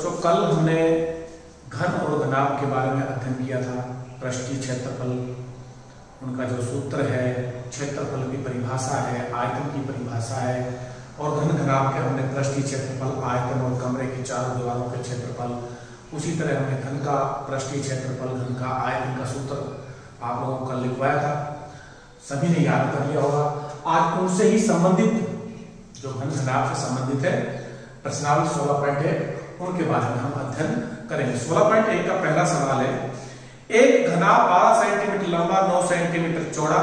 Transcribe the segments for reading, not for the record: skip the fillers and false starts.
बच्चों कल हमने घन और घनाभ के बारे में अध्ययन किया था। पृष्ठीय क्षेत्रफल, उनका जो सूत्र है, क्षेत्रफल की परिभाषा है, आयतन की परिभाषा है, और घन घनाभ के हमने पृष्ठीय क्षेत्रफल, आयतन और कमरे की चारों दीवारों के क्षेत्रफल, उसी तरह हमने घन का पृष्ठीय क्षेत्रफल, घन का आयतन का सूत्र आप लोगों को कल लिखवाया था। सभी ने याद कर लिया होगा। आज उनसे ही संबंधित जो घन घनाभ से संबंधित है प्रश्नावली 16.1 उनके बारे में हम अध्ययन करेंगे। 16.1 का पहला सवाल है, एक घनाभ 12 सेंटीमीटर लंबा, 9 सेंटीमीटर चौड़ा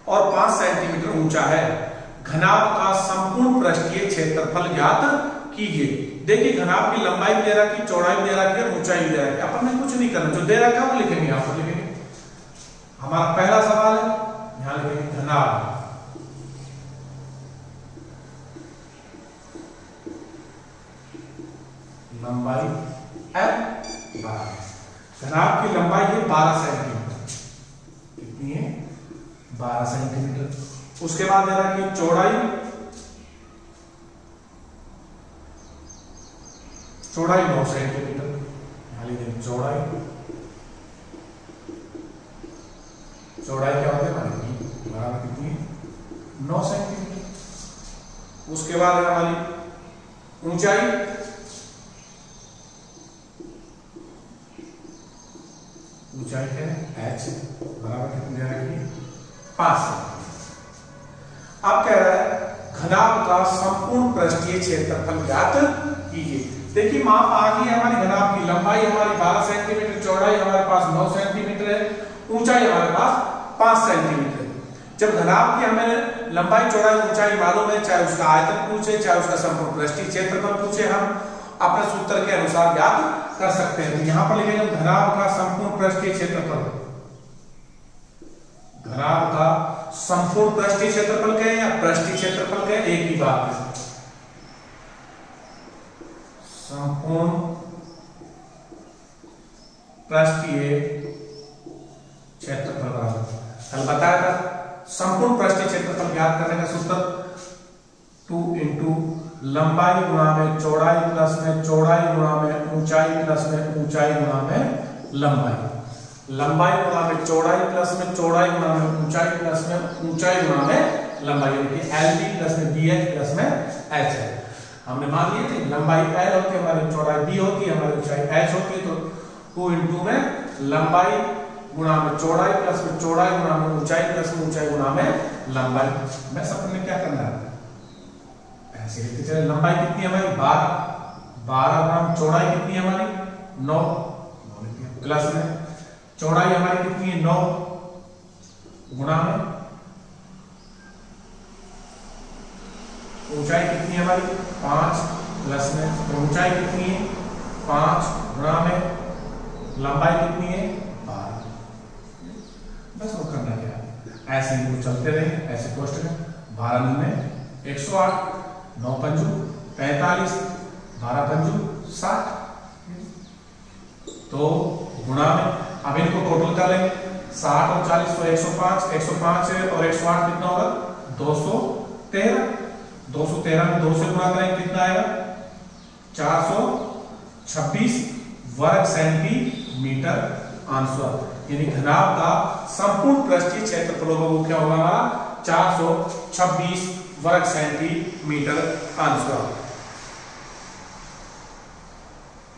और 5 सेंटीमीटर ऊंचा है। घनाभ का संपूर्ण पृष्ठीय क्षेत्रफल ज्ञात कीजिए। देखिए घनाभ की लंबाई भी दे रखी, चौड़ाई भी दे रखी है, ऊंचाई भी दे रखी है। अपन ने कुछ नहीं करना, जो दे रखा है वो लिखेंगे, यहां पर लिखेंगे। हमारा पहला सवाल है, यहां लिखेंगे घनाभ लंबाई L12। घनाभ की लंबाई है 12 सेंटीमीटर। कितनी है? 12 सेंटीमीटर। उसके बाद दे रहा कि चौड़ाई 9 सेंटीमीटर। यहां लिखेंगे चौड़ाई क्या होती है हमारी? बराबर कितनी है? 9 सेंटीमीटर। उसके बाद है हमारी ऊंचाई, ऊंचाई है h, बराबर कितनी दे रखी है? 5 सेंटीमीटर। अब कह रहा है घनाभ का संपूर्ण पृष्ठीय क्षेत्रफल ज्ञात कीजिए। देखिए माप आ गई है हमारी। घनाभ की लंबाई हमारी 12 सेंटीमीटर, चौड़ाई हमारे पास 9 सेंटीमीटर है, ऊंचाई हमारे पास 5 सेंटीमीटर। जब घनाभ की हमें लंबाई, चौड़ाई, ऊंचाई मालूम है, चाहे उसका आयतन पूछे, चाहे उसका संपूर्ण पृष्ठीय क्षेत्रफल पूछे, हम अपने सूत्र के अनुसार ज्ञात कर सकते हैं। तो यहां पर लिखेंगे घनाभ का संपूर्ण पृष्ठीय क्षेत्रफल। घनाभ का संपूर्ण पृष्ठीय क्षेत्रफल कहें या पृष्ठीय क्षेत्रफल कहें, एक ही बात है। संपूर्ण पृष्ठीय क्षेत्रफल बराबर, कल बताया था संपूर्ण पृष्ठीय क्षेत्रफल ज्ञात करने का सूत्र 2 इंटू लंबाई गुणा में चौड़ाई प्लस में चौड़ाई गुणा में ऊंचाई प्लस में ऊंचाई गुणा में लंबाई। लंबाई गुणा में चौड़ाई प्लस में चौड़ाई गुणा में ऊंचाई प्लस में ऊंचाई गुणा में लंबाई, यानी LB प्लस में BH प्लस में H है। हमने मान लिए थे लंबाई L होती है, हमारी चौड़ाई B होती है, हमारी ऊंचाई H होती है। तो 2 इंटू में लंबाई गुणा में चौड़ाई प्लस में चौड़ाई गुणा में ऊंचाई प्लस में ऊंचाई गुणा में लंबाई। मैं सब में क्या करना है ऐसे लिखते चले। लंबाई कितनी है हमारी? 12 गुणा चौड़ाई कितनी है हमारी? 9 प्लस में चौड़ाई हमारी कितनी है? 9 गुणा में ऊंचाई कितनी है हमारी? 5 प्लस में तो ऊंचाई कितनी है? 5 गुणा में लंबाई कितनी है? 12। बस वो करना क्या है, ऐसे ही चलते रहे, ऐसे क्वेश्चन है। 12 में 108, 9 पंजू 45, 12 पंजू 60, तो गुणा में अब इनको टोटल कर लेंगे। 60 और 40 तो 105, 105 और 108 कितना होगा? 213। 213 में 2 से गुणा करेंगे कितना आएगा? 426 वर्ग सेंटीमीटर आंसर। यानी घनाभ का संपूर्ण पृष्ठीय क्षेत्रफल होगा, वो क्या होगा हमारा? 426 वर्ग सेंटीमीटर आंसर।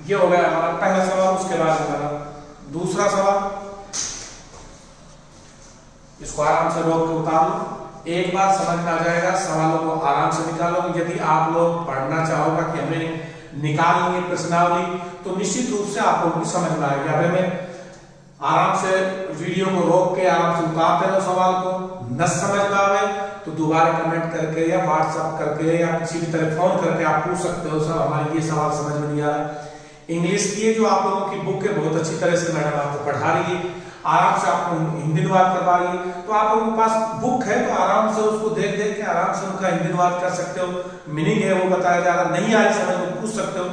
ये हो गया हमारा पहला सवाल। उसके बाद हमारा दूसरा सवाल, इसको आराम से रोक के उतार लो, एक बार समझ में आ जाएगा। सवालों को आराम से निकालो। यदि आप लोग पढ़ना चाहोगा कि हमें निकालनी है प्रश्नावली, तो निश्चित रूप से आप लोगों को समझ में आएगी। अब हमें आराम से वीडियो को रोक के आराम से उतारते रहो। सवाल को न समझ में आवे तो दोबारा कमेंट करके या व्हाट्सएप करके या किसी भी तरह फोन करके आप पूछ सकते हो, सर हमारे ये सवाल समझ में नहीं आ रहा। इंग्लिश की जो आप लोगों की बुक है बहुत अच्छी तरह से मैडम आपको पढ़ा रही है, आराम से आपको हिंदी अनुवाद करवा रही है। तो आप लोगों के पास बुक है तो आराम से उसको देख देख के आराम से उनका हिंदी अनुवाद कर सकते हो। मीनिंग है वो बताया जा रहा, नहीं आई समझ में पूछ सकते हो।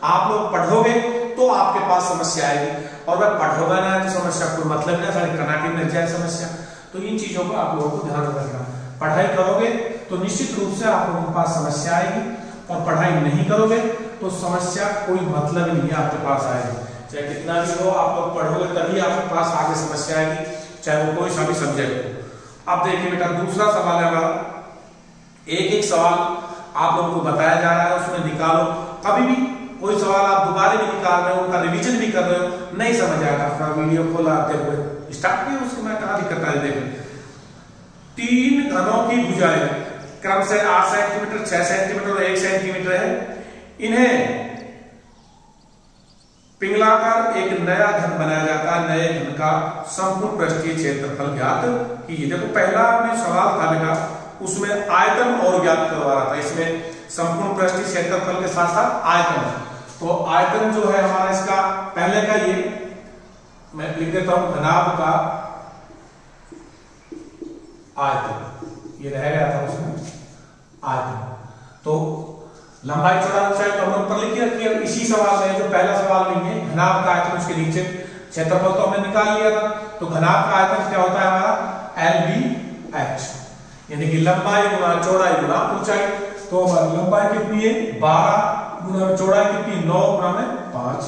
आप लोग पढ़ोगे तो आपके पास समस्या आएगी, और वह पढ़ोगा ना तो समस्या कोई मतलब नहीं, सारी कनाटी मिल जाए समस्या। तो इन चीजों को आप लोगों को ध्यान रखना। पढ़ाई करोगे तो निश्चित रूप से आप लोगों के पास समस्या आएगी, और पढ़ाई नहीं करोगे तो समस्या कोई मतलब ही नहीं है आपके पास आएगी। चाहे कितना भी हो आप लोग पढ़ोगे तभी आपके पास आगे समस्या आएगी, चाहे वो कोई सा भी सब्जेक्ट हो। अब देखिए बेटा दूसरा सवाल है हमारा, एक एक सवाल आप लोगों को बताया जा रहा है, उसमें निकालो। कभी भी कोई सवाल आप दोबारा भी निकाल रहे हो, उनका रिवीजन भी कर रहे हो, नहीं समझ आएगा, अपना वीडियो खोला देखो स्टार्ट किया, उसके मैं कहा दिक्कत आ रही। देखो 3 घनों की भुजाएं क्रम से 8 सेंटीमीटर, 6 सेंटीमीटर और 1 सेंटीमीटर है। इन्हें पिघलाकर एक नया घन बनाया जाता है। नए घन का संपूर्ण पृष्ठीय क्षेत्रफल ज्ञात कीजिए। देखो पहला में सवाल था बेटा, उसमें आयतन और ज्ञात करवा रहा था, इसमें संपूर्ण पृष्ठीय क्षेत्रफल के साथ साथ आयतन। तो आयतन जो है हमारा इसका पहले का ये मैं लिख देता हूं, घनाभ का आयतन, ये रह गया था उसमें आयतन। तो लंबाई चौड़ाई ऊंचाई तो हमने ऊपर लिख रखी है। इसी सवाल में जो पहला सवाल में है घनाभ का आयतन, उसके नीचे क्षेत्रफल तो हमने निकाल लिया था। तो घनाभ का आयतन क्या होता है हमारा LBH, यानी कि लंबाई गुना चौड़ाई गुना ऊंचाई। तो हमारी लंबाई कितनी है 12 गुना चौड़ाई कितनी 9 गुना में 5।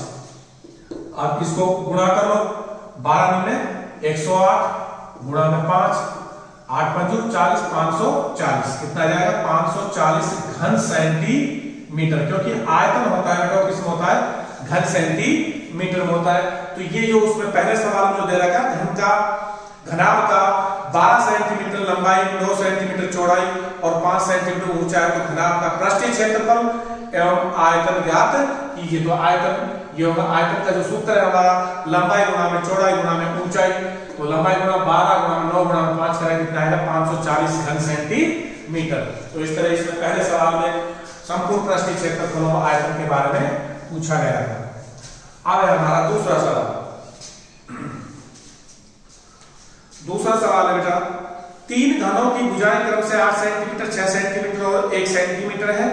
अब इसको गुणा कर लो, 12 में 108 गुणा में 5, 8 पंजू 40, 540 कितना जाएगा 540 घन सेंटीमीटर, क्योंकि आयतन होता है बेटा किसमें होता है घन सेंटीमीटर में होता है। तो ये जो उसमें पहले सवाल में जो दे रखा है घन का घनाभ का 12 सेंटीमीटर लंबाई, 9 सेंटीमीटर चौड़ाई और 5 सेंटीमीटर ऊंचाई, तो घनाभ का पृष्ठीय क्षेत्रफल एवं आयतन ज्ञात कीजिए। तो आयतन ये होगा, आयतन का जो सूत्र है हमारा लंबाई गुना में चौड़ाई गुना में ऊंचाई। तो लंबाई गुना 12 गुना में 9 गुना में 5 करेंगे कितना आएगा 540 घन सेंटीमीटर। तो इस तरह इसमें पहले सवाल में संपूर्ण पृष्ठीय क्षेत्रफल और आयतन के बारे में पूछा गया था। अब है हमारा दूसरा सवाल। दूसरा सवाल है बेटा, 3 घनों की भुजाएं क्रम से 8 सेंटीमीटर, 6 सेंटीमीटर और 1 सेंटीमीटर है।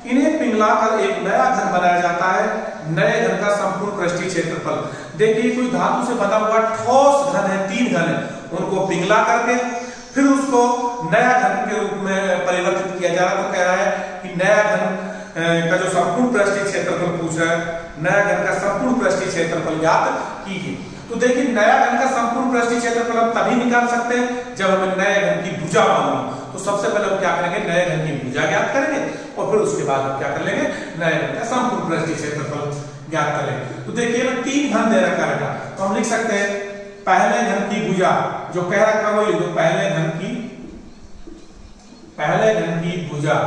इन्हें पिघलाकर एक नया घन बनाया जाता है। नए घन का संपूर्ण पृष्ठीय क्षेत्रफल, देखिए कोई धातु से बना हुआ ठोस घन है, 3 घन है, उनको पिघला करके फिर उसको नया घन के रूप में परिवर्तित किया जा रहा है। तो कह रहा है कि नया घन का जो संपूर्ण पृष्ठीय क्षेत्रफल पूछ रहा है, नया घन का संपूर्ण पृष्ठीय क्षेत्रफल ज्ञात कीजिए। तो देखिए नया घन का संपूर्ण पृष्ठीय क्षेत्रफल हम तभी निकाल सकते हैं जब हमें नए घन की भुजा मालूम हो। तो सबसे पहले हम क्या करेंगे, नए घन की भुजा ज्ञात करेंगे और फिर उसके बाद हम क्या कर लेंगे, नए घन का संपूर्ण पृष्ठीय क्षेत्रफल ज्ञात कर लेंगे। तो देखिए 3 घन दे रखा है, तो हम लिख सकते हैं पहले घन की भुजा जो कह रखा है वो लिख दो, पहले घन की भुजा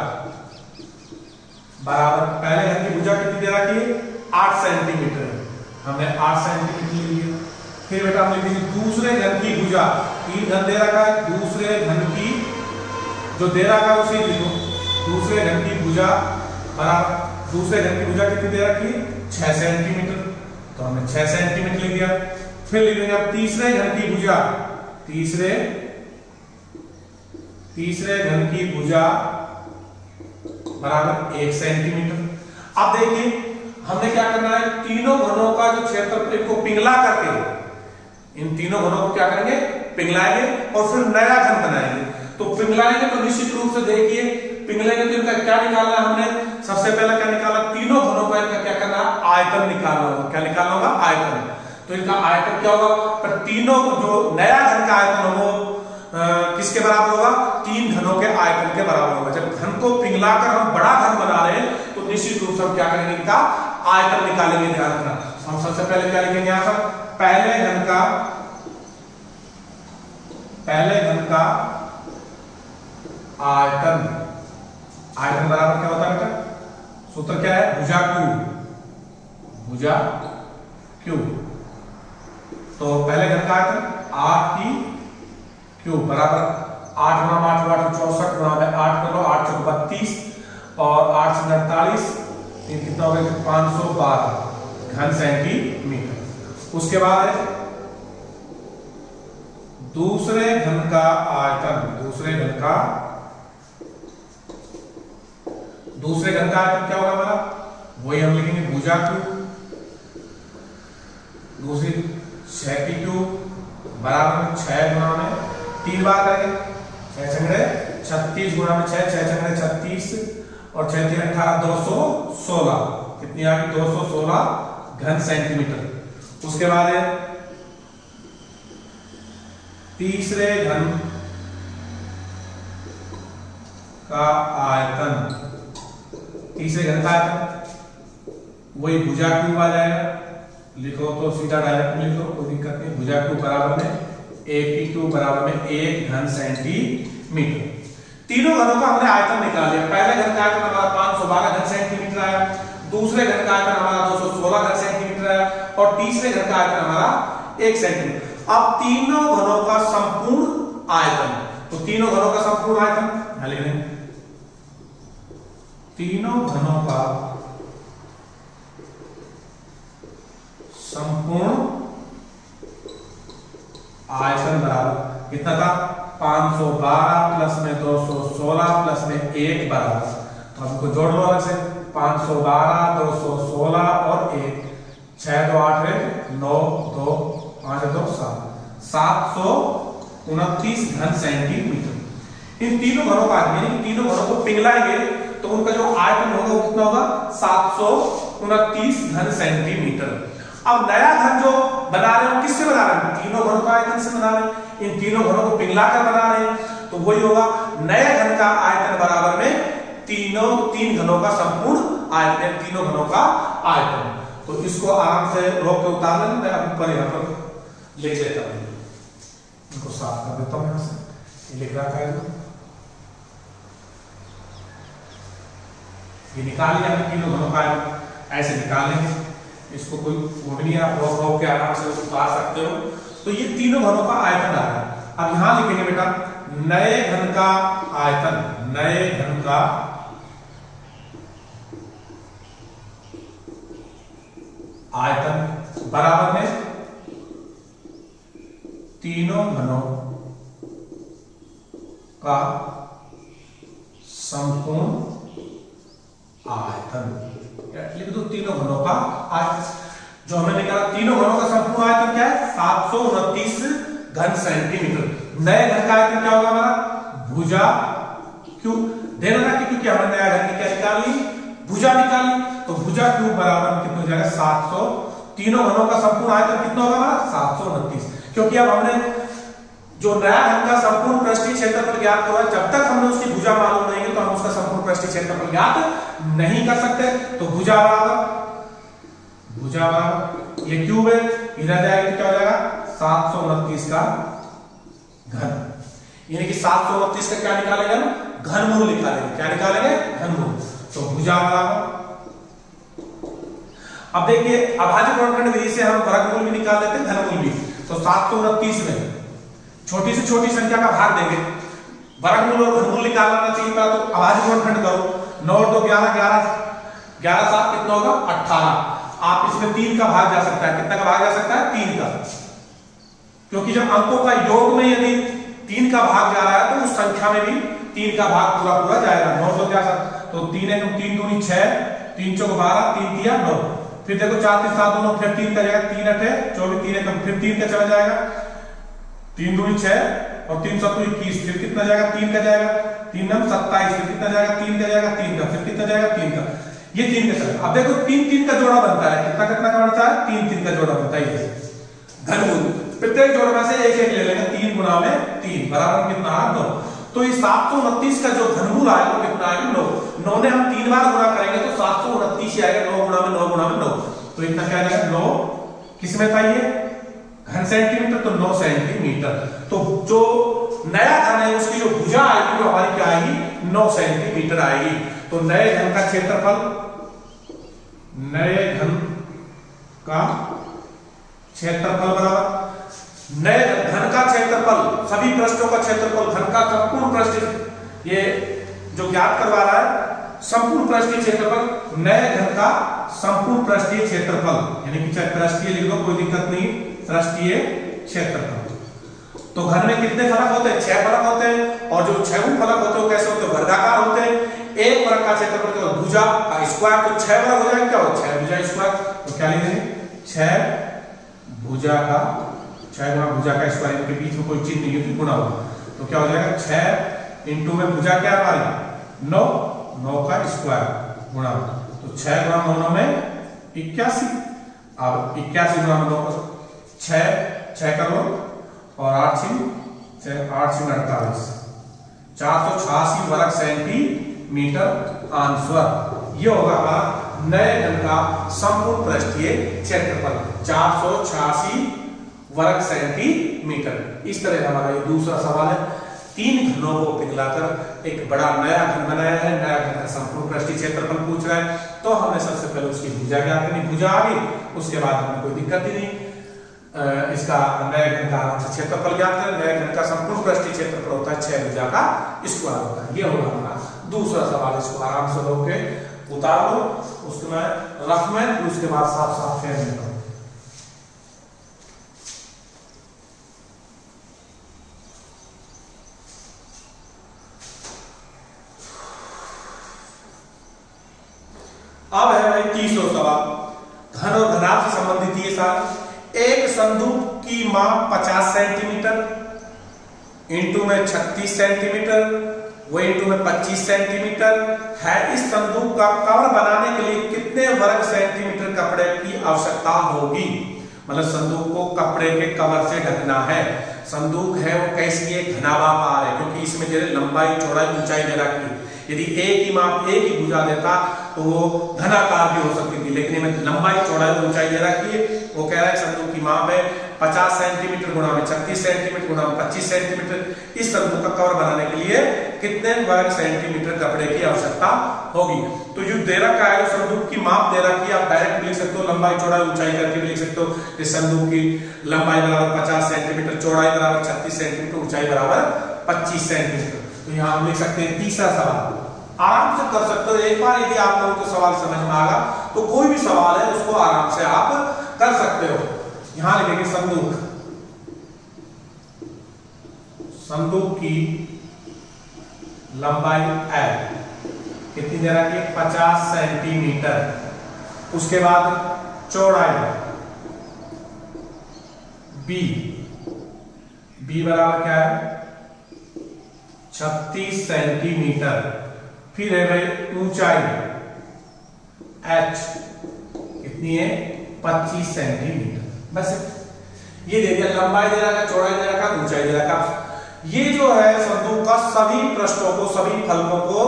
बराबर, पहले घन की भुजा कितनी दे रखी है 8 सेंटीमीटर, हमने 8 सेंटीमीटर ले लिया। फिर बेटा हम लिख देंगे दूसरे घन की भुजा, 3 घन दे रखा है, दूसरे घन की जो दे रखा है उसे लिखो, दूसरे घन की भुजा बराबर, दूसरे घन की भुजा कितनी दे रखी है 6 सेंटीमीटर, तो हमने 6 सेंटीमीटर लिख दिया। फिर लिख देंगे अब तीसरे घन की भुजा, तीसरे घन की भुजा बराबर 1 सेंटीमीटर। अब देखिए हमने क्या करना है, तीनों घनों का जो क्षेत्रफल को पिघला करके इन तीनों घनों को क्या करेंगे पिघलाएंगे और फिर नया घन बनाएंगे। तो पिघलाएंगे तो निश्चित रूप से देखिए पिघलेंगे तो इनका क्या निकालना है, हमने सबसे पहले क्या निकाला, तीनों घनों का इनका क्या करना है आयतन निकालना होगा। क्या निकालना होगा आयतन। तो इनका आयतन क्या होगा, पर तीनों जो नया घन का आयतन हो किसके बराबर होगा, 3 घनों के आयतन के बराबर होगा। जब घन को पिघलाकर हम बड़ा घन बना रहे हैं तो निश्चित रूप से हम क्या करेंगे, इनका आयतन निकालेंगे। ध्यान रखना, हम सबसे पहले क्या लिखेंगे यहां पर, पहले घन का आयतन, आयतन बराबर क्या होता है बेटा, सूत्र क्या है भुजा क्यू। तो पहले घन का आयतन 8 की क्यूब बराबर 8 गुना 8 8 64 गुना में 8 कर लो, 8 चौक 32 और 8 से 48 कितना हो गया 512 घन सेंटीमीटर। उसके बाद है दूसरे घन का आयतन, दूसरे घन का आयतन क्या होगा हमारा, वही हम लिखेंगे भुजा क्यूब, दूसरी 6 की क्यूब बराबर 6 गुना में 3 बार करेंगे, 6 छंगड़े 36 गुना में 6 6 छंगड़े 36 और 6 3 18 216 कितनी आ गई 216 घन सेंटीमीटर। उसके बाद है तीसरे घन का आयतन, तीसरे घन का आयतन वही भुजा क्यूब आ जाएगा, लिखो तो सीधा डायरेक्ट लिखो, कोई दिक्कत नहीं। भुजा क्यूब बराबर में AP2 बराबर में 1 घन सेंटीमीटर। तीनों घनों का हमने आयतन निकाल लिया। पहले घन का आयतन हमारा 512 घन सेंटीमीटर आया, दूसरे घन का आयतन हमारा 216 घन सेंटीमीटर आया और तीसरे घन का आयतन हमारा 1 सेंटीमीटर। अब तीनों घनों का संपूर्ण आयतन, तो तीनों घनों का संपूर्ण आयतन लिख लें, तीनों घनों का संपूर्ण आयतन बराबर कितना था 512 प्लस में 216 प्लस में 1 बराबर, तो हमको जोड़ लो अलग से 512 216 और 1, 6 2 8 9 2 5 2 7, 729 घन सेंटीमीटर। इन तीनों घनों का आयतन, तीनों घनों को पिघलाएंगे तो उनका जो आयतन होगा वो कितना होगा 729 घन सेंटीमीटर। अब नया घन जो बना रहे हैं किससे बना रहे हैं, तीनों घनों का आयतन से बना रहे हैं। इन तीनों घनों को पिघलाकर बना रहे हैं, तो वही होगा नए घन का आयतन बराबर में तीन घनों का संपूर्ण आयतन, तीनों घनों का आयतन। तो इसको आराम से रोक के उतार लें, मैं ऊपर यहाँ पर ले लेता हूँ, इनको साफ कर देता हूँ यहाँ से, लिख रखा है ये निकाल लिया हमने तीनों घनों का आयतन, ऐसे निकाल लेंगे, इसको कोई वो भी नहीं, आप रोक के आराम से उतार सकते हो। तो ये तीनों घनों का आयतन आ रहा है। अब यहां लिखेंगे बेटा नए घन का आयतन, नए घन का आयतन बराबर में तीनों घनों का संपूर्ण आयतन, लिख दो तीनों घनों का आयतन। जो हमने निकाला तीनों घनों का संपूर्ण आयतन क्या है 729 घन सेंटीमीटर। नए घन का आयतन क्या होगा हमारा भुजा क्यूब, देना कि क्योंकि हमने नया घन की क्या निकाल ली, भुजा निकाल ली, तो भुजा क्यूब बराबर कितना हो जाएगा 700, तीनों घनों का संपूर्ण आयतन कितना होगा हमारा 729। क्योंकि अब हमने जो नया घन का संपूर्ण पृष्ठीय क्षेत्रफल ज्ञात हुआ, जब तक हमने उसकी भुजा मालूम नहीं है तो हम उसका संपूर्ण पृष्ठीय क्षेत्रफल ज्ञात नहीं कर सकते। तो भुजा बराबर ये क्यूब है, इधर जाएगा क्या हो जाएगा 729 का घन, यानी कि 729 का क्या निकालेंगे हम घनमूल निकालेंगे, क्या निकालेंगे घनमूल। तो भुजा बराबर, अब देखिए अभाज्य गुणनखंड विधि से हम वर्गमूल भी निकाल लेते हैं घनमूल भी। तो 729 में छोटी से छोटी संख्या का भाग देंगे, वर्गमूल और घनमूल निकालना चाहिए, तो अभाज्य गुणनखंड करो, 9 2 11 11 11 7 कितना होगा 18। आप इसमें 3 का भाग जा सकता है, कितना का भाग जा सकता है 3 का, क्योंकि जब अंकों का योग में यदि 3 का भाग जा रहा है तो उस संख्या में भी 3 का भाग पूरा पूरा जाएगा। 9 2 11 तो 3 1 3 2 6 3 4 12 3 3 9, फिर देखो 4 3 7 2 फिर 3 का जाएगा 3 8 24 3 1 फिर 3 का चला जाएगा 3 2 6 और 3 7 21, फिर कितना जाएगा 3 का जाएगा 3 9 27, फिर कितना जाएगा 3 का जाएगा 3 का, फिर कितना जाएगा 3 का, ये 3 का चला। अब देखो 3 3 का जोड़ा बनता है, कितना कितना का बनता है 3 3 का जोड़ा बनता है घनमूल। प्रत्येक जोड़ में से एक एक ले लेंगे, 3 गुणा में 3 बराबर कितना है 9। तो ये 729 का जो घनमूल आएगा वो कितना आएगा 9। 9 ने हम 3 बार गुणा करेंगे तो 729 ही आएगा, 9 गुणा में 9 गुणा में 9, तो इतना क्या आएगा 9 किसमें था ये घन सेंटीमीटर, तो 9 सेंटीमीटर। तो जो नया घन है उसकी जो भुजा आएगी वो हमारी क्या आएगी 9 सेंटीमीटर आएगी। तो नए घन का क्षेत्रफल, नए घन का क्षेत्रफल बराबर नए घन का क्षेत्रफल, सभी पृष्ठों का क्षेत्रफल, घन का संपूर्ण पृष्ठ, ये जो ज्ञात करवा रहा है संपूर्ण पृष्ठीय क्षेत्रफल, नए घन का संपूर्ण पृष्ठीय क्षेत्रफल, यानी कि चाहे पृष्ठीय लिख लो कोई दिक्कत नहीं, पृष्ठीय क्षेत्रफल। तो घन में कितने फलक होते हैं 6 फलक होते हैं, और जो 6 फलक होते हैं कैसे होते हैं वर्गाकार होते हैं। एक वर्ग का क्षेत्रफल केवल भुजा का स्क्वायर, तो 6 वर्ग हो जाएगा, क्या हो 6 भुजा स्क्वायर, तो क्या लिखेंगे 6 भुजा का 6 गुणा भुजा का स्क्वायर, इनके बीच में कोई चिन्ह नहीं है गुणा होगा, तो क्या हो जाएगा 6 इंटू में भुजा क्या हमारी 9 9 का स्क्वायर गुणा तो 6 गुणा 9 में 81। अब 81 गुणा 9 पर 6 करो और 8 6 48 486 वर्ग सेंटीमीटर आंसर। ये होगा हमारा नए घन का संपूर्ण पृष्ठीय क्षेत्रफल 486 वर्ग सेंटीमीटर। इस तरह हमारा ये दूसरा सवाल है। 3 घनों को पिघलाकर एक बड़ा नया घन बनाया है, नया घन का संपूर्ण पृष्ठीय क्षेत्रफल पूछ रहा है। तो हमने सबसे पहले उसकी भुजा ज्ञात करनी, भुजा आ गई, उसके बाद हमें कोई दिक्कत ही नहीं। इसका नए घन का आराम से क्षेत्रफल ज्ञात करें। नए घन का संपूर्ण पृष्ठीय क्षेत्रफल होता है 6 भुजा का स्क्वायर होता है। ये होगा हमारा दूसरा सवाल। इसको आराम से लोग के उतार लो, उसको मैं रफ में, उसके बाद साफ साफ फेर देता हूं। अब है भाई तीसरा सवाल। घन और घनाभ से संबंधित ये सारे। एक संदूक की माप 50 सेंटीमीटर इंटू में 36 सेंटीमीटर वो इंटू में 25 सेंटीमीटर है। इस संदूक का कवर बनाने के लिए कितने वर्ग सेंटीमीटर कपड़े की आवश्यकता होगी? मतलब संदूक को कपड़े के कवर से ढकना है। संदूक है वो कैसी है? घनाभाकार है, क्योंकि इसमें जैसे लंबाई चौड़ाई ऊंचाई दे रखी है। यदि एक ही माप एक ही भुजा देता तो वो घनाकार भी हो सकती थी, लेकिन इसमें लंबाई चौड़ाई ऊंचाई दे रखी है। वो कह रहा है संदूक की माप है 50 सेंटीमीटर गुणा में 36 सेंटीमीटर गुणा में 25 सेंटीमीटर। इस संदूक का कवर बनाने के लिए कितने वर्ग सेंटीमीटर कपड़े की आवश्यकता होगी? तो जो दे रखा है संदूक की माप दे रखी है, आप डायरेक्ट लिख सकते हो, लंबाई चौड़ाई ऊंचाई करके भी लिख सकते हो। इस संदूक की लंबाई बराबर 50 सेंटीमीटर, चौड़ाई बराबर 36 सेंटीमीटर, ऊंचाई बराबर 25 सेंटीमीटर। तो यहाँ हम लिख सकते हैं तीसरा सवाल। आराम से कर सकते हो। एक बार यदि आप लोगों को सवाल समझ में आ गया तो कोई भी सवाल है उसको आराम से आप कर सकते हो। यहां लिखेंगे संदूक, संदूक की लंबाई L कितनी दे रखी है? 50 सेंटीमीटर। उसके बाद चौड़ाई B बराबर क्या है? 36 सेंटीमीटर। फिर है भाई ऊंचाई H कितनी है? 25 सेंटीमीटर। बस ये दे दिया। लंबाई दे रखा, चौड़ाई दे रखा, ऊंचाई दे रखा। ये जो है संदूक का सभी पृष्ठों को, सभी फलकों को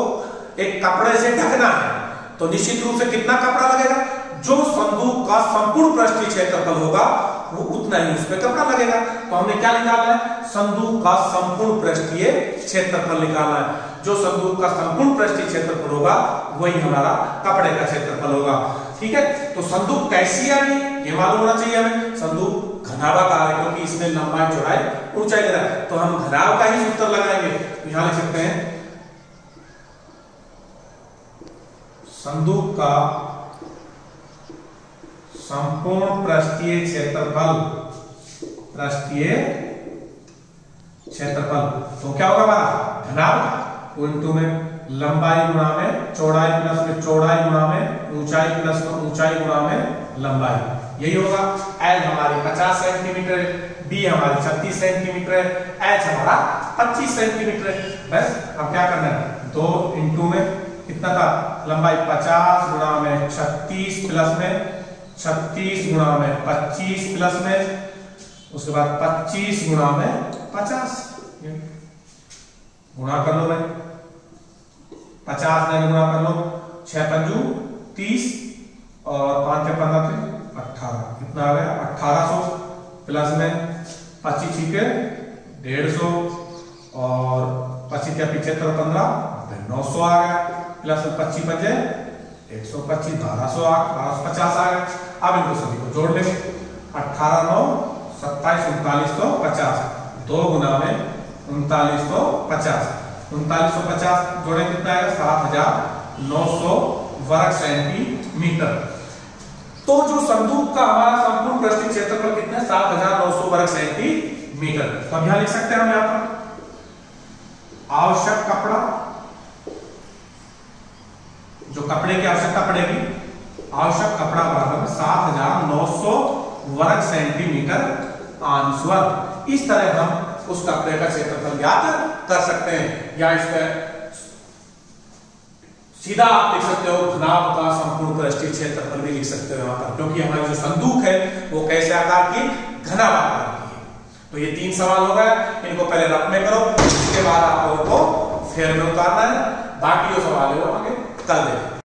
एक कपड़े से ढकना है। तो निश्चित रूप से कितना कपड़ा लगेगा? जो संदूक का संपूर्ण पृष्ठीय क्षेत्रफल होगा वो उतना ही उस पर कपड़ा लगेगा। तो हमने क्या निकालना है? संदूक का संपूर्ण पृष्ठीय क्षेत्रफल निकालना है। जो संदूक का संपूर्ण पृष्ठीय क्षेत्रफल होगा वही हमारा कपड़े का क्षेत्रफल होगा। ठीक है, तो संदूक कैसी है ये मालूम होना चाहिए हमें। संदूक घनाभाकार है क्योंकि इसमें लंबाई चौड़ाई ऊंचाई दे रहा है, तो हम घनाभ का ही सूत्र लगाएंगे। तो यहां लिख सकते हैं संदूक का संपूर्ण पृष्ठीय क्षेत्रफल, पृष्ठीय क्षेत्रफल तो क्या होगा हमारा? घनाभ इंटू में लंबाई गुणा में चौड़ाई प्लस में चौड़ाई गुणा में ऊंचाई प्लस में ऊंचाई गुणा में लंबाई। यही होगा। L हमारी 50 सेंटीमीटर, B हमारी 36 सेंटीमीटर, H हमारा 25 सेंटीमीटर। बस अब क्या करना है? 2 इंटू में कितना था? लंबाई 50 गुणा में 36 प्लस में 36 गुणा में 25 प्लस में उसके बाद 25 गुणा में 50 गुणा कर लो भाई। 50 से गुणा कर लो, 6 पंजू 30 और 5 के 15 थे 18। कितना आ गया? 1800 प्लस में 25 छीके 150 और 25 के पीछे 15 900 आ गया। प्लस 25 बचे 125 1200 1250 आ गया। अब इनको सभी को जोड़ लेंगे। 18 9 27 39 तो 50, 2 गुना में 39 तो 50, 3950 जोड़े कितना आएगा? 7900 वर्ग सेंटीमीटर। तो जो संदूक का हमारा संपूर्ण पृष्ठीय क्षेत्रफल कितना है? 7900 वर्ग सेंटीमीटर। तो हम यहां लिख सकते हैं हम यहां पर आवश्यक कपड़ा, जो कपड़े की आवश्यकता पड़ेगी, आवश्यक कपड़ा बराबर 7900 वर्ग सेंटीमीटर आंसर। इस तरह हम उस कपड़े का क्षेत्रफल ज्ञात कर सकते हैं। या इसका सीधा आप लिख सकते हो घनाभ का संपूर्ण पृष्ठीय क्षेत्रफल भी लिख सकते हो यहाँ पर, क्योंकि हमारी जो संदूक है वो कैसे आकार की, घनाभ आकार की है। तो ये 3 सवाल हो गए, इनको पहले रफ में करो, उसके बाद आप लोगों को फेयर में उतारना है, बाकी जो सवाल है वो आगे कल देखें।